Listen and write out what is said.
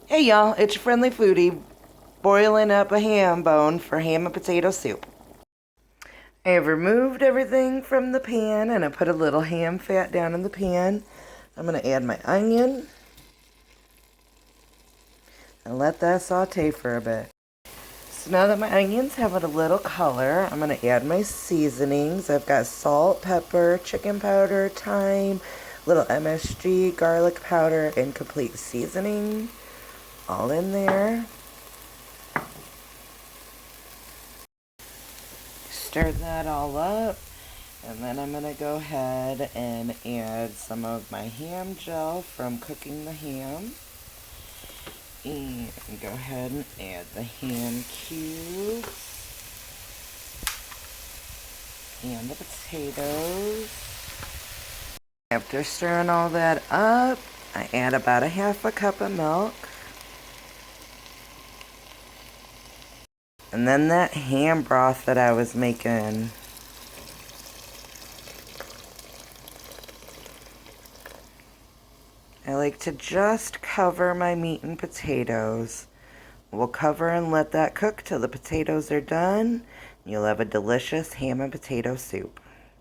Hey y'all, it's your friendly foodie boiling up a ham bone for ham and potato soup. I have removed everything from the pan and I put a little ham fat down in the pan. I'm going to add my onion and let that saute for a bit. So now that my onions have a little color, I'm going to add my seasonings. I've got salt, pepper, chicken powder, thyme, little MSG, garlic powder, and complete seasoning all in there. Stir that all up, and then I'm going to go ahead and add some of my ham gel from cooking the ham. And go ahead and add the ham cubes and the potatoes. After stirring all that up, I add about a half a cup of milk. And then that ham broth that I was making. I like to just cover my meat and potatoes. We'll cover and let that cook till the potatoes are done. You'll have a delicious ham and potato soup.